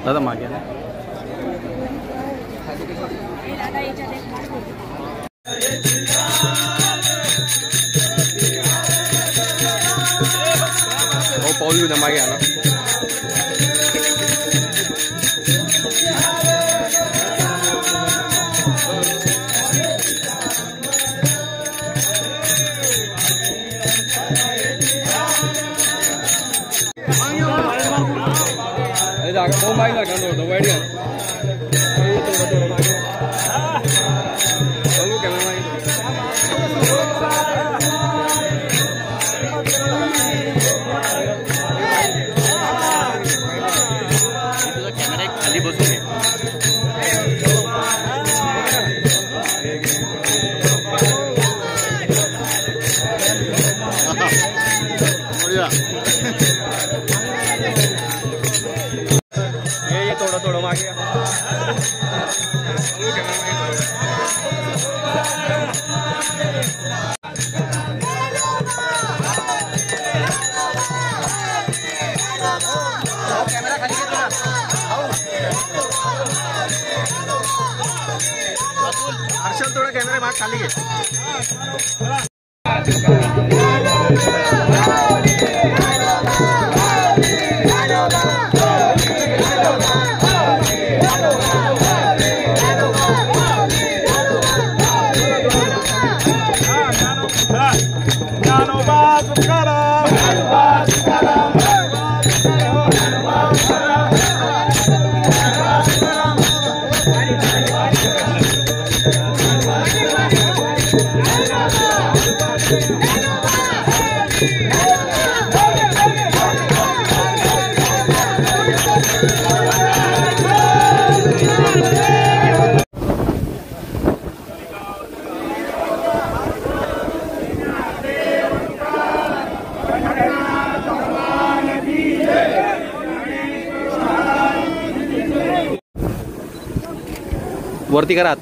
दादा मागे ना हो पाऊल घेऊ ना मागे ना जागा बहुत मागे लागणार होतं वाईट घ्या थोडं मागे बघू कॅमेरा मागे तुझा कॅमेरा एक खाली बसून घे थोडं मागे कॅमेरा खाली घेतो ना हर्षल थोडा कॅमेरा भाग खाली घे वरती करा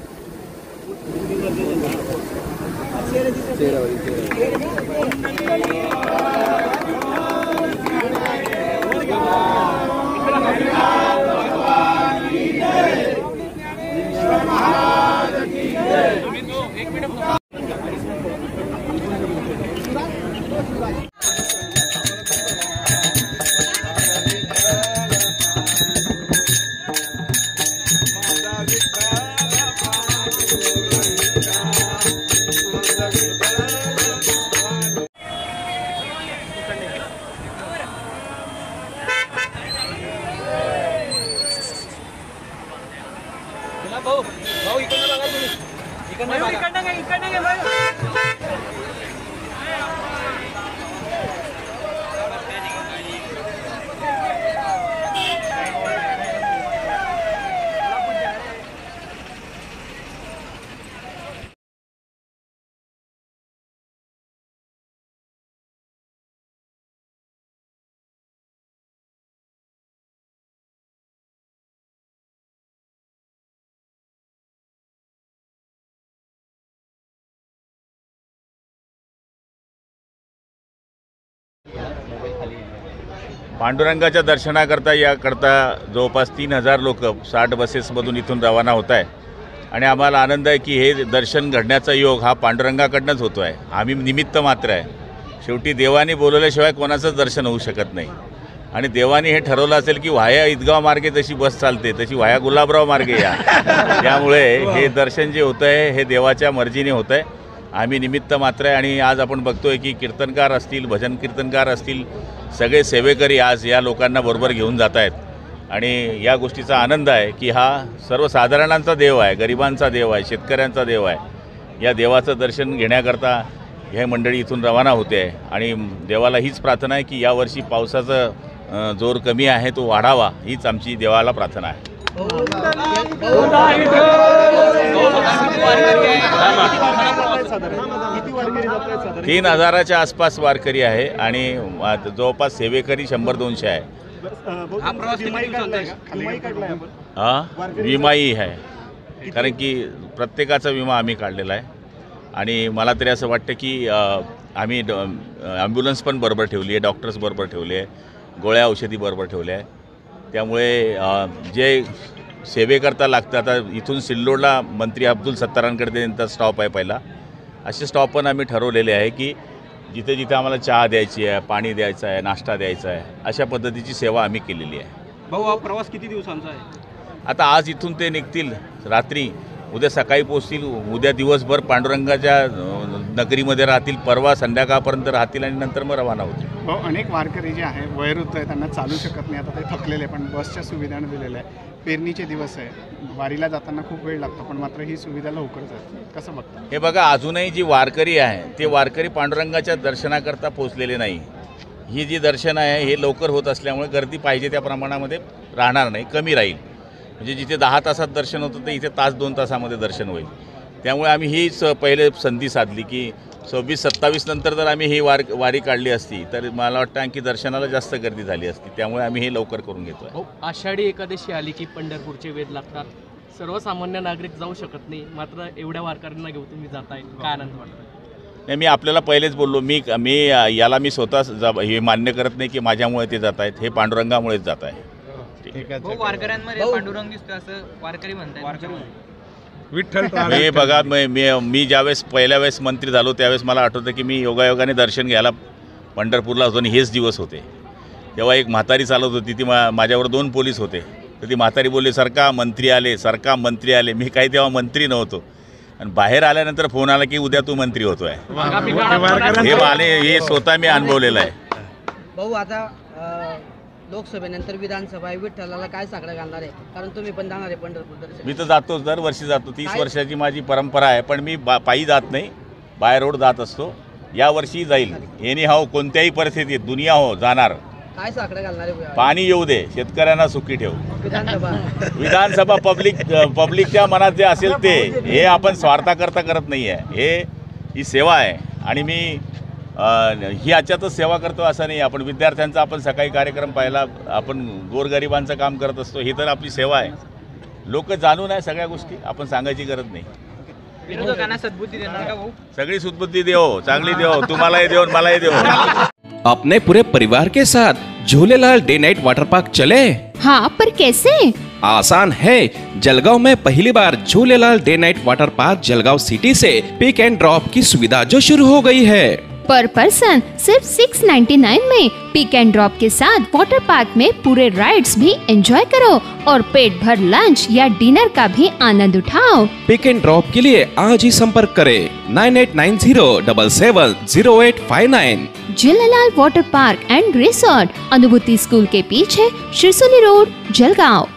भाऊ भाऊ इकडनं बघा तुम्ही इकडनं पांडुरंगाच्या दर्शनाकरता याकरता जवळपास 3000 लोक 60 बसेसमधून इथून रवाना होत आहे आणि आम्हाला आनंद आहे की हे दर्शन घडण्याचा योग हा पांडुरंगाकडूनच होतो आहे. आम्ही निमित्त मात्र आहे. शेवटी देवाने बोलवल्याशिवाय कोणाचंच दर्शन होऊ शकत नाही आणि देवाने हे ठरवलं असेल की वाया ईदगाव मार्गे जशी बस चालते तशी वाया गुलाबराव मार्गे या. त्यामुळे हे दर्शन जे होतं आहे हे देवाच्या मर्जीने होतं आहे. आम्ही निमित्त मात्र आहे आणि आज आपण बघतोय की कीर्तनकार असतील, भजन कीर्तनकार असतील, सगळे सेवेकरी आज या लोकांना बरोबर घेऊन जात आहेत आणि या गोष्टीचा आनंद आहे की हा सर्वसाधारणांचा देव आहे, गरिबांचा देव आहे, शेतकऱ्यांचा देव आहे. या देवाचं दर्शन घेण्याकरता हे मंडळी इथून रवाना होते आहे आणि देवाला हीच प्रार्थना आहे की यावर्षी पावसाचा जोर कमी आहे तो वाढावा हीच आमची देवाला प्रार्थना आहे. 3000च्या आसपास वारकरी आहे आणि जवळपास सेवेकरी 100-200 आहे. विमाही आहे कारण की प्रत्येकाचा विमा आम्ही काढलेला आहे आणि मला तरी असं वाटतं की आम्ही ॲम्ब्युलन्स पण बरोबर ठेवली आहे, डॉक्टर्स बरोबर ठेवले आहे, गोळ्या औषधी बरोबर ठेवल्या आहे त्यामुळे जे सेवेकरता लागतं, आता इथून सिल्लोडला मंत्री अब्दुल सत्तारांकडे त्यांचा स्टॉप आहे पहिला, असे स्टॉप पण आम्ही ठरवलेले आहे की जिथे जिथे आम्हाला चहा द्यायची आहे, पाणी द्यायचं आहे, नाश्ता द्यायचा आहे, अशा पद्धतीची सेवा आम्ही केलेली आहे. भाऊ हा प्रवास किती दिवसांचा आहे? आता आज इथून ते निघतील रात्री, उद्या सकाळी पोचतील, उद्या दिवसभर पांडुरंगाच्या नगरीमध्ये राहतील, परवा संध्याकाळपर्यंत राहतील आणि नंतर मग रवाना होतील. भाऊ अनेक वारकरी जे आहे वयोवृद्ध आहे, त्यांना चालू शकत नाही, आता ते थकलेले, पण बसच्या सुविधाने दिलेलं आहे. पेरणीचे दिवस आहे, वारीला जाताना खूप वेळ लागतो, पण मात्र ही सुविधा लवकरच आहे. कसं बघता? हे बघा, अजूनही जी वारकरी आहे ते वारकरी पांडुरंगाच्या दर्शनाकरता पोचलेले नाही. ही जी दर्शन आहे हे लवकर होत असल्यामुळे गर्दी पाहिजे त्या प्रमाणामध्ये राहणार नाही, कमी राहील. म्हणजे जिथे 10 तासात दर्शन होतं ते इथे तास-2 तासामध्ये दर्शन होईल. त्यामुळे आम्ही हीच पहिले संधी साधली की 26-27 नंतर जर आम्ही ही वारी काढली असती तर मला वाटतं आणखी दर्शनाला जास्त गर्दी झाली असती. त्यामुळे आम्ही हे लवकर करून घेतो. आषाढी एकादशी आली की पंढरपूरचे वेध लागतात. सर्वसामान्य नागरिक जाऊ शकत नाही, मात्र एवढ्या वारकऱ्यांना घेऊन तुम्ही जाताय, काय आनंद वाटतो? नाही, मी आपल्याला पहिलेच बोललो, मी स्वतः हे मान्य करत नाही की माझ्यामुळे ते जात आहेत, हे पांडुरंगामुळेच जात आहे. वारकऱ्यांमध्ये पांडुरंग दिसतो असं वारकरी म्हणतात. विठ्ठल हे बघा, मी ज्यावेळेस पहिल्या वेळेस मंत्री झालो त्यावेळेस मला आठवतं की मी योगायोगाने दर्शन घ्यायला पंढरपूरला होतो आणि हेच दिवस होते. तेव्हा एक म्हातारी चालत होती, ती माझ्यावर 2 पोलीस होते. तर ती म्हातारी बोलली, सरका मंत्री आले. मी काही तेव्हा मंत्री नव्हतो आणि बाहेर आल्यानंतर फोन आला की उद्या तू मंत्री होतोय. हे स्वतः मी अनुभवलेलं आहे. भाऊ आता लोकसभेनंतर विधानसभा आहे, विठ्ठलाला काय साकडं घालणार आहे? कारण तुम्ही पण जाणार आहे पंढरपूर दर्शन. मी तर जातोच, दरवर्षी जातो. 30 वर्षाची माझी परंपरा आहे, पण मी पायी जात नाही, बाय रोड जात असतो. यावर्षी जाईल, एनी हाव, कोणत्याही परिस्थितीत दुनिया हो जाणार. काय साकडं घालणार आहे? पाणी येऊ दे, शेतकऱ्यांना सुखी ठेव. विधानसभा पब्लिकच्या मनात जे असेल ते, हे आपण स्वार्थाकरता करत नाही आहे, ही सेवा आहे. आणि मी ही याच्यातच सेवा करतो असं नाही. आपण विद्यार्थ्यांचा आपण सकाळी कार्यक्रम पाहिला, आपण गोरगरिबांचं काम करत असतो, ही तर आपली सेवा आहे. लोक जाणून आहे सगळ्या गोष्टी, आपण सांगायची गरज नाही. विरोधकांना सद्बुद्धी देणार का भाऊ? सगळी सद्बुद्धी देव, चांगली देव, तुम्हालाही देव मलाही देव. अपने पूरे परिवार के साथ Jhulelal day night water park चले? हाँ, पर कैसे? आसान है। जलगांव में पहली बार Jhulelal day night water park Jalgaon city से पिक एंड ड्रॉप की सुविधा जो शुरू हो गई है। पर पर्सन सिर्फ 699 में पिक एंड ड्रॉप के साथ वाटर पार्क में पूरे राइड्स भी एंजॉय करो और पेट भर लंच या डिनर का भी आनंद उठाओ। पिक एंड ड्रॉप के लिए आज ही संपर्क करें 9890770859। Jhulelal water park end resort, अनुभूति स्कूल के पीछे, शिरसोली रोड, जलगांव।